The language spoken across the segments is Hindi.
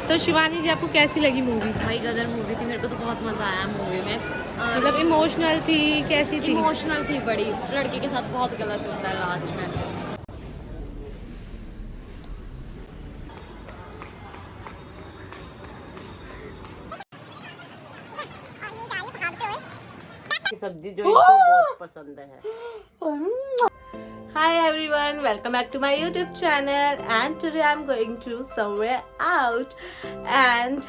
तो शिवानी जी आपको कैसी लगी मूवी? भाई गदर मूवी थी, मेरे को तो बहुत मजा आया मूवी में। मतलब इमोशनल थी, कैसी थी? इमोशनल थी बड़ी, लड़के के साथ बहुत गलत होता है लास्ट में। सब्जी जो इनको बहुत पसंद है। Hi everyone, welcome back to my YouTube channel and today I'm going to somewhere out and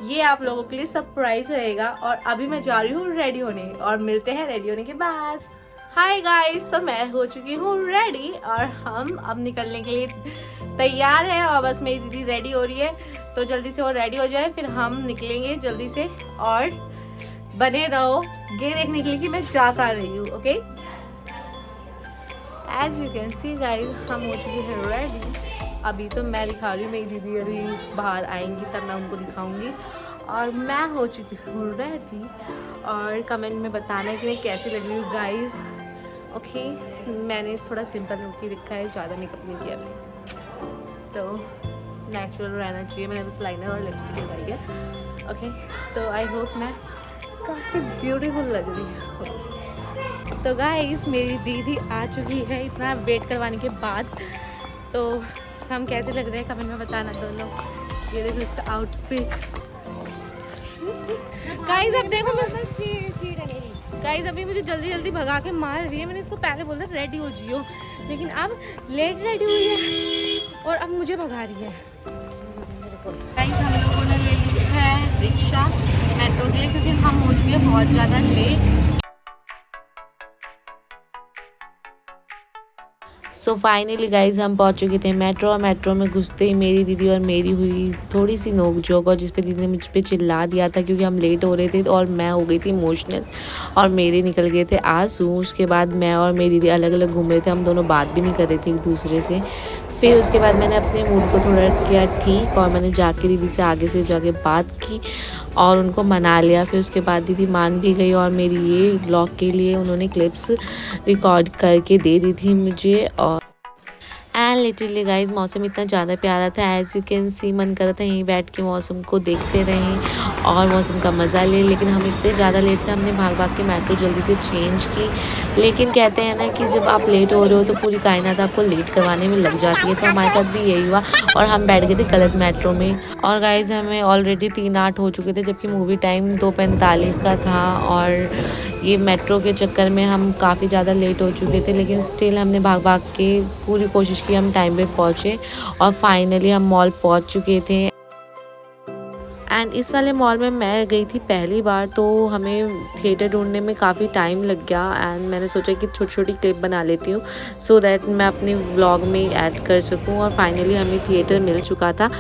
ये आप लोगों के लिए सरप्राइज रहेगा। और अभी मैं जा रही हूँ रेडी होने और मिलते हैं रेडी होने के बाद। हाय गाइस, तो मैं हो चुकी हूँ रेडी और हम अब निकलने के लिए तैयार हैं और बस मेरी दीदी रेडी हो रही है, तो जल्दी से वो रेडी हो जाए फिर हम निकलेंगे जल्दी से। और बने रहो ये देखने के लिए कि मैं जा कर रही हूँ। Okay, as you can see guys हम हो चुके हैं रेडी। अभी तो मैं दिखा रही हूँ, मेरी दीदी अभी बाहर आएंगी तब मैं उनको दिखाऊंगी। और मैं हो चुकी हूँ रेडी और कमेंट में बताना है कि मैं कैसी लग रही हूँ गाइज। ओके, मैंने थोड़ा सिंपल लुक ही रखा है, ज़्यादा मेकअप नहीं किया अभी, तो नेचुरल रहना चाहिए। मैंने बस लाइनर और लिपस्टिक लगाई है। ओके, तो आई होप मैं काफ़ी ब्यूटीफुल लग रही हूँ। तो गाइस मेरी दीदी आ चुकी है इतना वेट करवाने के बाद। तो हम कैसे लग रहे हैं कमेंट में बताना दोनों। ये देखो इसका आउटफिट। गाइस अब देखो गाइस अभी मुझे जल्दी जल्दी भगा के मार रही है। मैंने इसको पहले बोला रेडी हो जियो, लेकिन अब लेट रेडी हुई है और अब मुझे भगा रही है। गाइस हम लोगों ने ले ली है रिक्शा मेट्रो के लिए क्योंकि हम हो चुके हैं बहुत ज़्यादा लेट। सो फाइनली गाइज हम पहुंच चुके थे मेट्रो। और मेट्रो में घुसते ही मेरी दीदी और मेरी हुई थोड़ी सी नोक-झोंक, और जिस पे दीदी ने मुझ पे चिल्ला दिया था क्योंकि हम लेट हो रहे थे और मैं हो गई थी इमोशनल और मेरे निकल गए थे आंसू। उसके बाद मैं और मेरी दीदी अलग अलग घूम रहे थे, हम दोनों बात भी नहीं कर रहे थे एक दूसरे से। फिर उसके बाद मैंने अपने मूड को थोड़ा किया ठीक और मैंने जाके दीदी से आगे से जाके बात की और उनको मना लिया। फिर उसके बाद दीदी मान भी गई और मेरी ये ब्लॉग के लिए उन्होंने क्लिप्स रिकॉर्ड करके दे दी थी मुझे। और एंड लिटरली गाइज मौसम इतना ज़्यादा प्यारा था, एज यू कैन सी मन कर रहा था यहीं बैठ के मौसम को देखते रहें और मौसम का मज़ा लें। लेकिन हम इतने ज़्यादा लेट थे, हमने भाग भाग के मेट्रो जल्दी से चेंज की। लेकिन कहते हैं ना कि जब आप लेट हो रहे हो तो पूरी कायनात आपको लेट करवाने में लग जाती है, तो हमारे साथ भी यही हुआ और हम बैठ गए थे गलत मेट्रो में। और गाइज हमें ऑलरेडी 3:08 हो चुके थे जबकि मूवी टाइम 2:45 का था और ये मेट्रो के चक्कर में हम काफ़ी ज़्यादा लेट हो चुके थे। लेकिन स्टिल हमने भाग भाग के पूरी कोशिश की हम टाइम पे पहुँचे और फाइनली हम मॉल पहुँच चुके थे। एंड इस वाले मॉल में मैं गई थी पहली बार, तो हमें थिएटर ढूंढने में काफ़ी टाइम लग गया। एंड मैंने सोचा कि छोटी छोटी क्लिप बना लेती हूँ सो दैट मैं अपने व्लॉग में ऐड कर सकूँ। और फाइनली हमें थिएटर मिल चुका था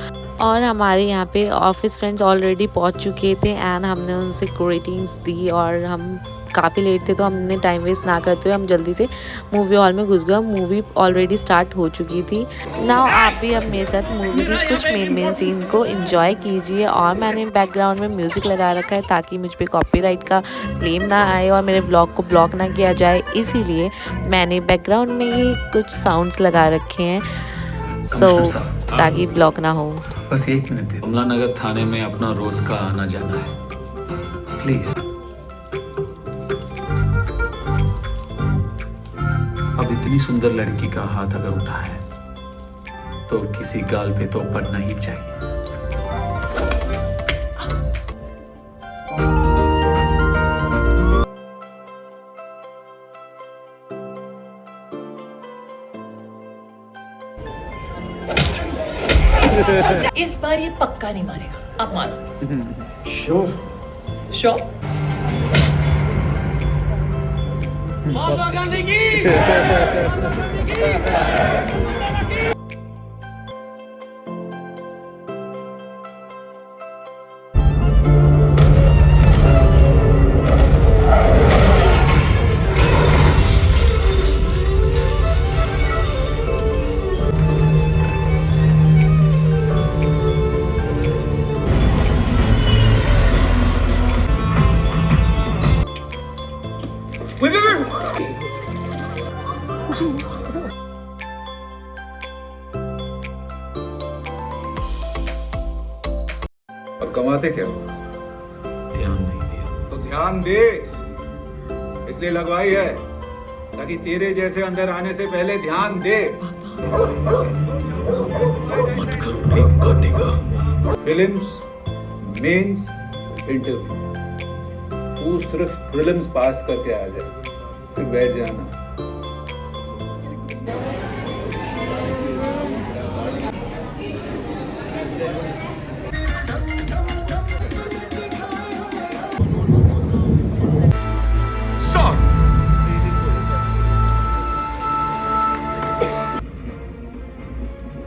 और हमारे यहाँ पे ऑफिस फ्रेंड्स ऑलरेडी पहुँच चुके थे एंड हमने उनसे ग्रीटिंग्स दी। और हम काफ़ी लेट थे तो हमने टाइम वेस्ट ना करते हुए हम जल्दी से मूवी हॉल में घुस गए। मूवी ऑलरेडी स्टार्ट हो चुकी थी। नाउ आप भी अब मेरे साथ मूवी की कुछ मेन सीन को एंजॉय कीजिए। और मैंने बैकग्राउंड में म्यूज़िक लगा रखा है ताकि मुझ पे कॉपीराइट का क्लेम ना आए और मेरे ब्लॉग को ब्लॉक ना किया जाए, इसीलिए मैंने बैकग्राउंड में ये कुछ साउंड्स लगा रखे हैं ताकि ब्लॉक ना हो। बस 1 मिनट दे। कमला नगर थाने में अपना रोज का आना जाना है, प्लीज। अब इतनी सुंदर लड़की का हाथ अगर उठा है तो किसी गाल पे तो पड़ना ही चाहिए। इस बार ये पक्का नहीं मारेगा, आप मानो। Sure sure. महात्मा गांधी की और कमाते क्या हो? ध्यान नहीं दिया। तो ध्यान दे, इसलिए लगवाई है ताकि तेरे जैसे अंदर आने से पहले ध्यान दे। मत करो एक काटे का। प्रीलिम्स, मेंस, इंटरव्यू, तू सिर्फ प्रीलिम्स पास करके आ जाए, फिर बैठ जाना।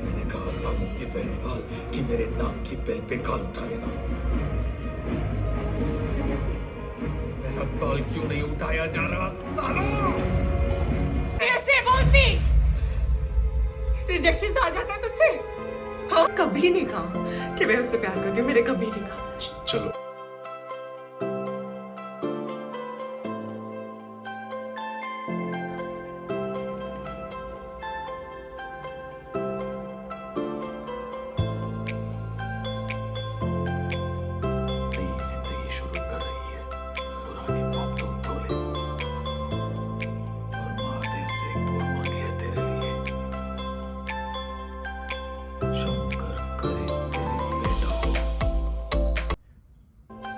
मैंने कहा था मुक्ति बेनीवाल कि मेरे नाम की बेल पे कॉल उठा लेना। मेरा कॉल क्यों नहीं उठाया जा रहा साला? कैसे बोलती? रिजेक्शन आ जाता है तुझसे? हाँ, कभी नहीं कहा कि मैं उससे प्यार करती हूँ, मैंने कभी नहीं कहा। चलो नई जिंदगी शुरू कर रही है, पुरानी पाप तो धो ले। और महादेव से एक दुआ मांगी है तेरे लिए। शंकर करे तेरे बेटा हो।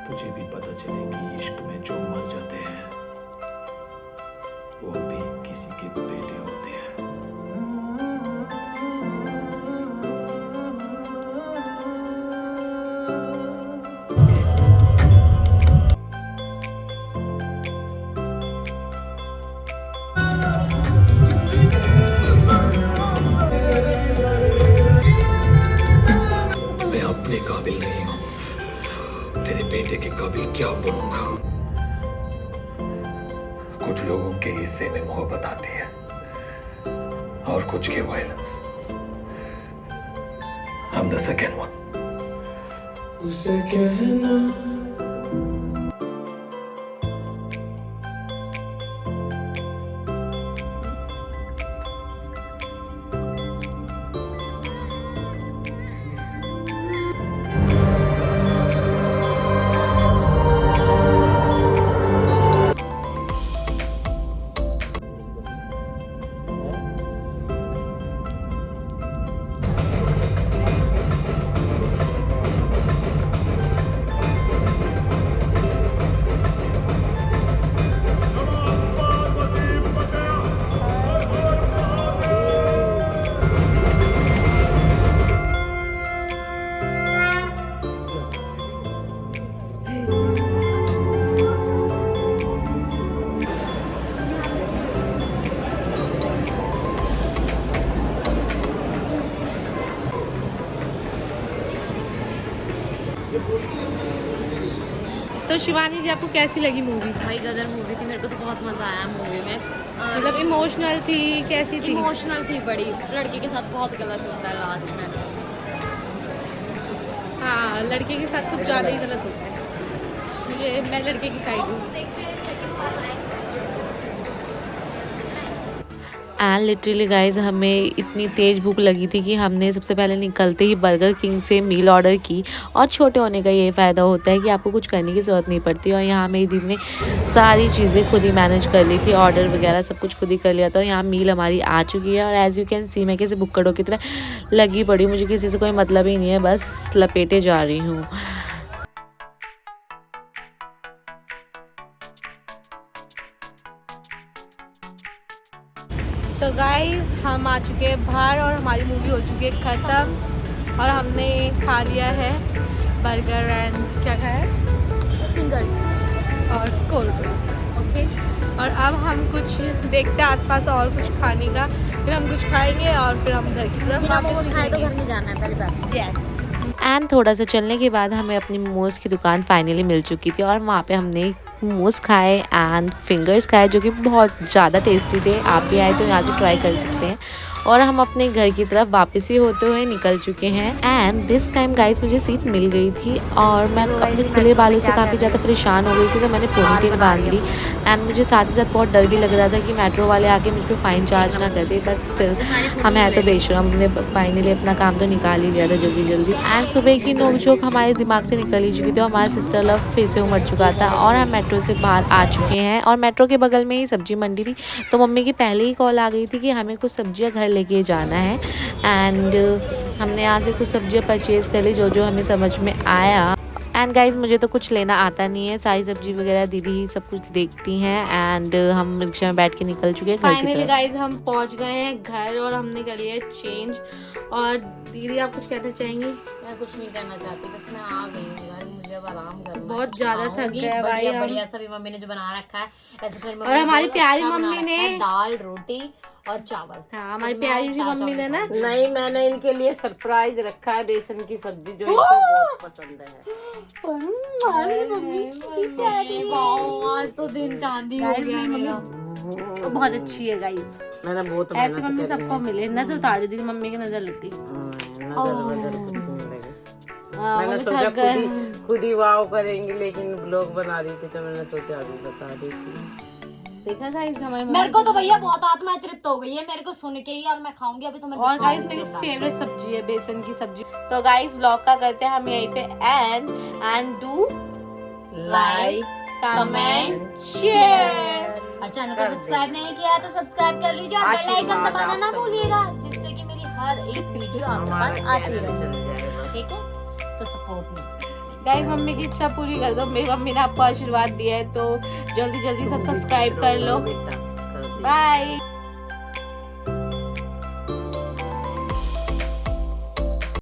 तुझे भी पता चले कि इश्क में जो मर जाते हैं वो भी किसी के बेटे होते हैं। मैं अपने काबिल नहीं हूँ, तेरे बेटे के काबिल क्या बनूंगा? कुछ लोगों के हिस्से में मोहब्बत आती है और कुछ के violence. I'm the second one. उसे कहना तो शिवानी जी, आपको कैसी लगी मूवी? भाई गदर मूवी थी, मेरे को तो बहुत मज़ा आया मूवी में। मतलब इमोशनल थी, कैसी थी? इमोशनल थी बड़ी। लड़के के साथ बहुत गलत होता है लास्ट में। हाँ, लड़के के साथ कुछ ज़्यादा ही गलत होता है। मैं लड़के की साइड हूँ। एंड लिटरली गाइज हमें इतनी तेज़ भूख लगी थी कि हमने सबसे पहले निकलते ही बर्गर किंग से मील ऑर्डर की। और छोटे होने का ये फ़ायदा होता है कि आपको कुछ करने की ज़रूरत नहीं पड़ती। और यहाँ मेरी दीदी ने सारी चीज़ें खुद ही मैनेज कर ली थी, ऑर्डर वगैरह सब कुछ खुद ही कर लिया था। और यहाँ मील हमारी आ चुकी है। और एज़ यू कैन सी मैं कैसे बुक्कड़ों की तरह लगी पड़ी, मुझे किसी से कोई मतलब ही नहीं है, बस लपेटे जा रही हूँ। तो गाइस हम आ चुके हैं बाहर और हमारी मूवी हो चुकी है ख़त्म। और हमने खा लिया है बर्गर एंड क्या खाया है, फिंगर्स और कोल्ड ड्रिंक। ओके, और अब हम कुछ देखते हैं आसपास और कुछ खाने का, फिर हम कुछ खाएंगे और फिर हम घर की तरफ बिना वापस मोमोज खाए तो निकलेंगे। घर नहीं जाना है पहली बात। यस। एंड थोड़ा सा चलने के बाद हमें अपनी मोमोज़ की दुकान फाइनली मिल चुकी थी। और वहाँ पे हमने मोमोज खाए एंड फिंगर्स खाए जो कि बहुत ज़्यादा टेस्टी थे। आप भी आए तो यहाँ से ट्राई कर सकते हैं। और हम अपने घर की तरफ वापस ही होते हुए निकल चुके हैं एंड दिस टाइम गाइस मुझे सीट मिल गई थी और मैं अपने खुले बालों से काफ़ी ज़्यादा परेशान हो गई थी, तो मैंने पोनीटेल बांध ली एंड मुझे साथ ही साथ बहुत डर भी लग रहा था कि मेट्रो वाले आके मुझ पर फ़ाइन चार्ज ना कर दे, बट स्टिल हम है तो बेशरम, हमने फाइनली अपना काम तो निकाल ही लिया था जल्दी जल्दी। एंड सुबह की नोकझोंक हमारे दिमाग से निकल ही चुकी थी, हमारा सिस्टर लव फिर से उमड़ चुका था और हम मेट्रो से बाहर आ चुके हैं। और मेट्रो के बगल में ही सब्जी मंडी थी, तो मम्मी की पहले ही कॉल आ गई थी कि हमें कुछ सब्जियां घर लेके जाना है एंड हमने यहाँ से कुछ सब्जियां परचेज़ कर ली जो जो हमें समझ में आया। एंड गाइज मुझे तो कुछ लेना आता नहीं है, सारी सब्जी वगैरह दीदी ही सब कुछ देखती हैं एंड हम रिक्शा में बैठ के निकल चुके हैं घर की फाइनली तरफ। गाइज हम पहुंच गए हैं घर और हमने कर लिया चेंज। और दीदी आप कुछ कहना चाहेंगी? मैं कुछ नहीं करना चाहती, बस मैं आ गई हूँ घर, मुझे अब आराम करना है। बहुत कुछ ज्यादा थक खाऊंगी, गए भाई बढ़िया हम। बढ़िया सा भी मम्मी ने जो बना रखा है ऐसे, फिर और हमारी बहुत प्यारी अच्छा बना मम्मी रखा ने- है, दाल रोटी और चावल। हाँ हमारी तो मैं प्यारी सी दाल मम्मी ने चावल ना खाऊंगी। नहीं, मैंने इनके लिए सरप्राइज रखा है, बेसन की सब्जी जो इनको बहुत पसंद है। हमारी मम्मी कितनी प्यारी है। वाह, आज तो दिन चांदी हो गाइस गया मेरी मेरा। मम्मी बहुत अच्छी है गाइस। मैंने बहुत ऐसे मेहनत मम्मी करी सबको मिले, नजर उतार दी थी, मम्मी की नजर लग गई। नजर वजर कुछ नहीं लगी। हाँ, मैंने मम्मी सोचा थक गए। खुद ही वाव करेंगे, लेकिन ब्लॉग बना रही थी तो मैंने सोचा अभी बता देती। देखा गाइस हमारी मेरे को तो भैया बहुत आत्मा तृप्त हो गई है मेरे को सुन के ही, और मैं खाऊंगी अभी तो मैं और गाइस मेरी फेवरेट सब्जी है बेसन की सब्जी। तो गाइस व्लॉग का करते हैं हम यहीं पे and do like, comment share. और चैनल को सब्सक्राइब नहीं किया है तो सब्सक्राइब कर लीजिए और बेल आइकन आशीर्वाद दबाना आप ना सबको। भूलिएगा, जिससे कि मेरी हर एक वीडियो आपके हमारा पास आती चैनल रहे। चल जाएगा। ठीक है, तो सपोर्ट मी। गाइस मम्मी की इच्छा पूरी कर दो, मेरी मम्मी ने आपको आशीर्वाद दिया है तो जल्दी जल्दी सब सब्सक्राइब कर लो। बेटा कर दिया। बाय।